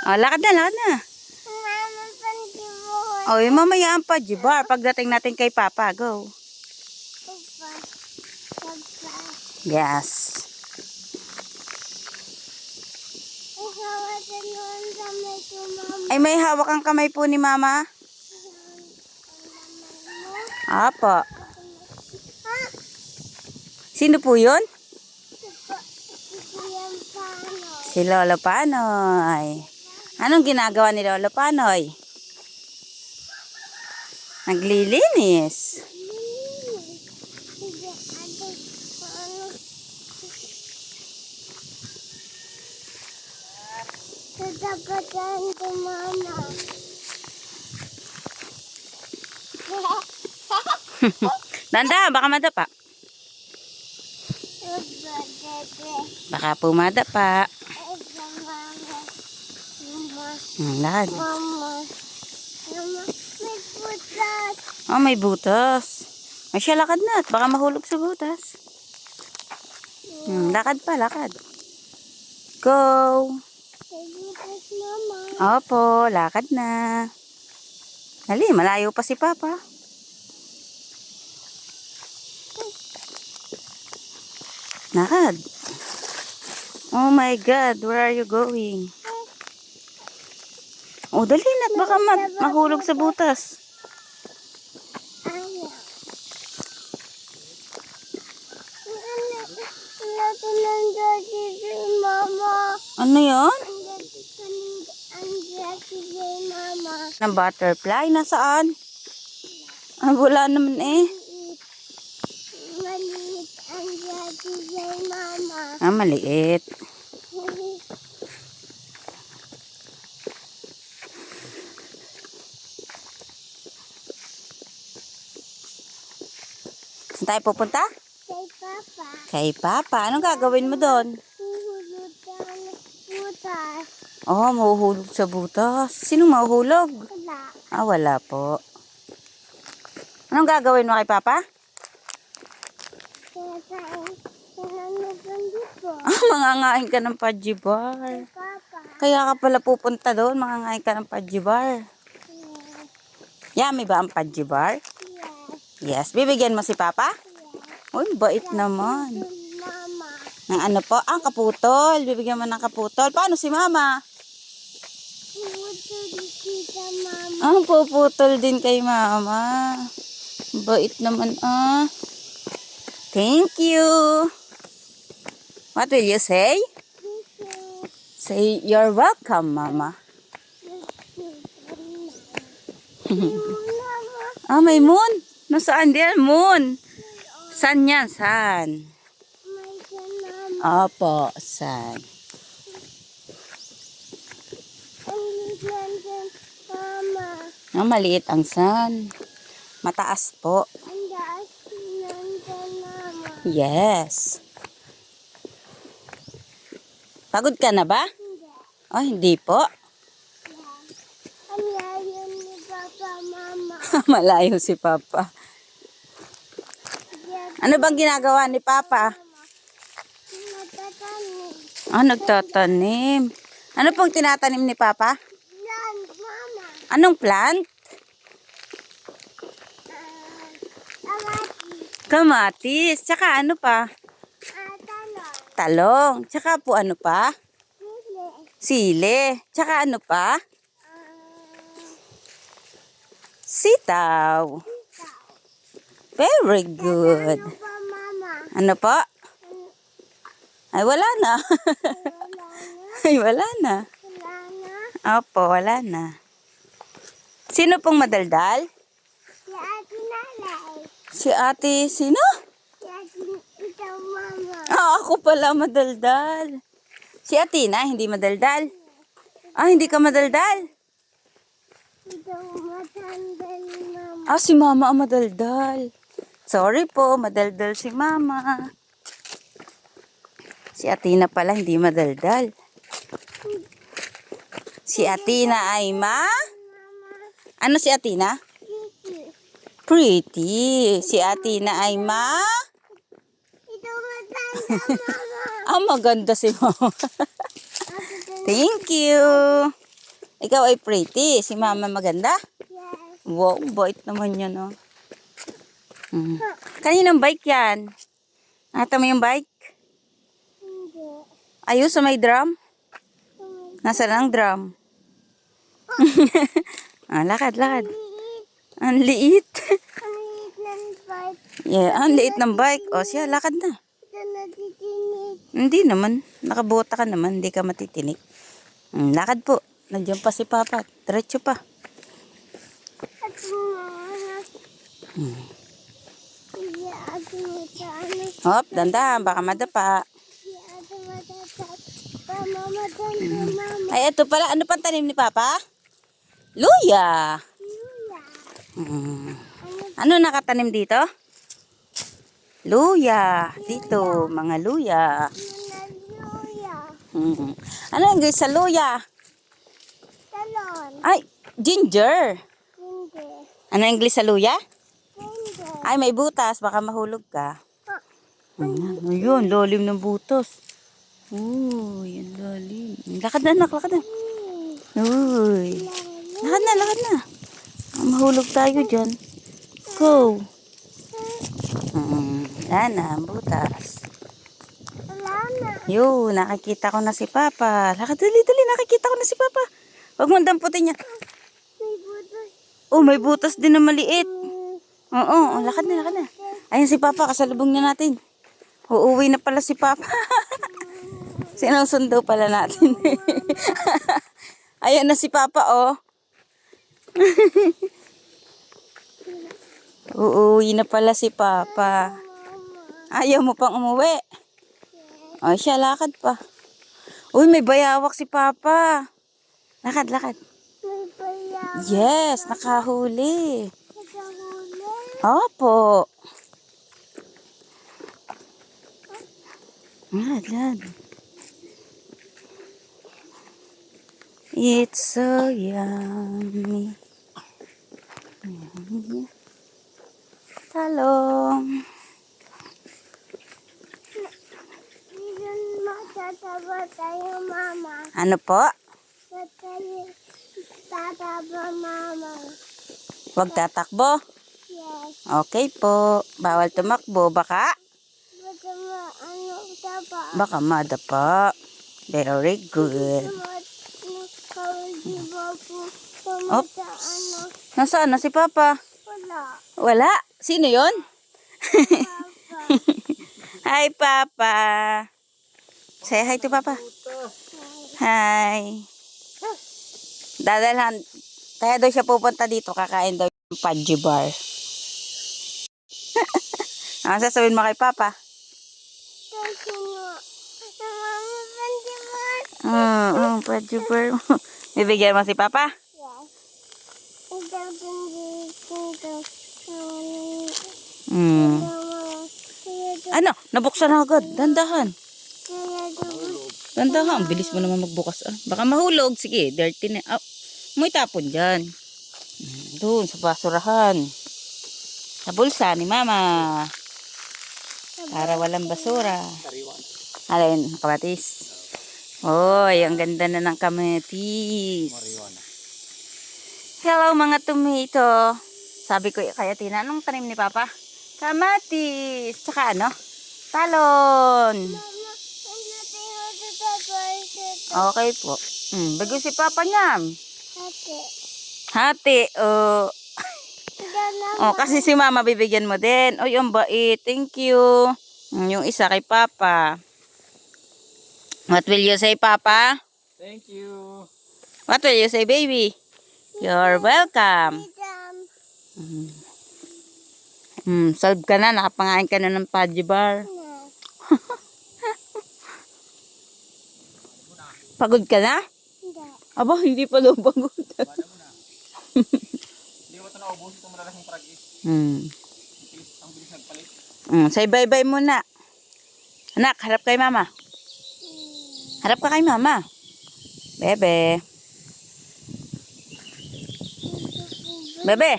Oh, lakad na, lakad na. Mama, pandibuhan. Oh, yung mamaya ang pajibar. Pagdating natin kay Papa, go. Papa. Papa. Yes. Ihawat na noon sa may tumama. Ay, may hawak ang kamay po ni Mama. Apo. Ha? Sino po yun? Kuya Pano. Si Lolo Panoy. Anong ginagawa ni Lolo Panoy? Naglilinis. Tatapatan ko, Mama. Danda, baka madapa. Baka po madapa. Lakad. Mama. Mama, may putas. Oh, may butas. Ay, siya lakad na. Baka mahulog sa butas. Lakad pa, lakad. Go. May putas, Mama. Opo, lakad na. Dali, malayo pa si Papa. Lakad. Oh my God, where are you going? Oh, dali na. Baka mahulog sa butas. Ayaw. Natin ang dati si Mama. Ano yun? Ang dati si Mama. Ng butterfly? Nasaan? Ah, wala naman eh. Maliit ang dati si Mama. Ah, maliit. Saan tayo pupunta? Kay Papa. Kay Papa. Anong gagawin mo doon? Huhulutan putas. Oh, mahuhulog sa butas. Sino mahuhulog? Wala. Ah, wala po. Anong gagawin mo kay Papa? Kaya saan? Nananagan dito. Ah, mangangain ka ng pajibar. Kay Papa. Kaya ka pala pupunta doon, mangangain ka ng pajibar. Yummy ba ang pajibar? Yes. Yes. Bibigyan mo si Papa? Yes. Uy, bait naman. Mama. Ng ano po? Ang kaputol. Bibigyan mo ng kaputol. Paano si Mama? Puto di kita, Mama. Ang puputol din kay Mama. Bait naman ah. Thank you. What will you say? Say, you're welcome, Mama. Mama. Ah, may moon. Nasaan din? Moon. San yan? San? May kanama. Opo, san. Ang ligyan dyan, Mama. Ah, maliit ang san. Mataas po. Ang daas nandyan, Mama. Yes. Pagod ka na ba? Hindi. Oh, hindi po. Ang layo ni Papa, Mama. Malayo si Papa. Ano bang ginagawa ni Papa? Matatanim. Ah, nagtatanim. Ano pong tinatanim ni Papa? Yan, Mama. Anong plant? Awati. Kamatis. Tsaka ano pa? Talong. Talong. Tsaka po ano pa? Sili. Sili. Tsaka ano pa? Sitaw. Very good. Ano pa, Mama? Ano po? Ay, wala na. Wala na. Ay, wala na. Wala na. Opo, wala na. Sino pong madaldal? Si Ate Nanay. Si ate, sino? Si Ate, ikaw, Mama. Ah, ako pala madaldal. Si Atina, hindi madaldal. Ah, hindi ka madaldal. Ikaw matandal, Mama. Ah, si Mama ang madaldal. Sorry po, madaldal si Mama. Si Atina pala, hindi madaldal. Si Atina ay Mama. Ano si Atina? Kiki. Pretty. Si Atina ay Ito matanda, Mama. Ah, maganda si Mama. Ate, Thank you. Ikaw ay pretty. Si mama maganda? Yes. Wow, bait naman yan, oh. Kaninong bike yan? Nakita mo yung bike? Hindi. Ayun, sa may drum? Nasaan ang drum? Lakad, lakad. Liit. Ang liit. Ang liit ng bike. Yeah, ang liit ng bike. O siya, lakad na. Ito natitinig. Hindi naman. Nakabota ka naman. Hindi ka matitinik. Lakad po. Nandiyan pa si Papa. Diretso pa. At mga Iya, at mga Hop, dandan. Baka madapa. Iya, at mga mama, mama. Ay, ito pala. Ano pang tanim ni Papa? Luya. Luya. Ano nakatanim dito? Luya. Dito, mga luya. Luya. Ano yung guys sa luya? Talon. Ay, ginger. Hindi. Ano yung English sa luya? Hindi. Ay, may butas. Baka mahulog ka. Ah, Ayun, lalim ng butas. Uy, ang lalim. Lakad na, anak. Lakad na. Uy. Lakad na, lakad na. Mahulog tayo dyan. Go. Wala na, ang butas. Wala na. Yun, nakikita ko na si Papa. Lakad, dali, dali. Nakikita ko na si Papa. Huwag mo damputin yan. May butas. Oh, may butas din na maliit. Oo, lakad na, lakad na. Ayun si Papa, kasalubong na natin. Uuwi na pala si Papa. Sinusundo pala natin. Ayun na si Papa, oh. Uuwi na pala si Papa. Ayaw mo pang umuwi. O siya, lakad pa. Uy, may bayawak si Papa. Lakad, lakad. May bayaw. Yes, nakahuli. Nakahuli. Opo. Lad, lad. It's so yummy. Talong. Dito matatawa tayo, mama. Ano po? Tataba, mama. Huwag tatakbo. Yes. Okay po. Bawal tumakbo. Baka? Baka taba. Baka madapa. Very good. Oops. Nasaan na si Papa? Wala. Wala. Sino yon? Papa. Hi, Papa. Say hi to Papa. Hi. Dadalhan. Kaya daw siya pupunta dito. Kakain daw yung fudgy bar. Ano sasabihin mo kay Papa? Kasi mo. Mama, pandiman. Fudgy bar. Bibigyan mo si Papa? Yes. Ito dito. Ano? Nabuksan na agad. Dandahan. Dandahan. Ang bilis mo naman magbukas. Baka mahulog. Sige, dirty na. May tapon dyan. Doon, sa basurahan. Sa bulsa ni Mama. Para walang basura. Alin, kamatis. Oy, ang ganda na ng kamatis. Hello mga tomato. Sabi ko kaya Tina, anong tanim ni Papa? Kamatis. Tsaka ano? Talon. Okay po. Bago si Papa niyan. Hati. Oh, kasi si Mama bibigyan mo din. Oy, ang bait. Thank you. Yung isa kay Papa. What will you say, Papa? Thank you. What will you say, baby? You're welcome. Solve ka na. Nakapangain ka na ng fudgy bar. Pagod ka na? Aba, hindi pa daw pagod. Hindi mo ito naubos itong malalasing pragis. Ang bilis nagpalit. Say bye-bye muna. Anak, harap kay Mama. Harap ka kay Mama. Bebe. Bebe.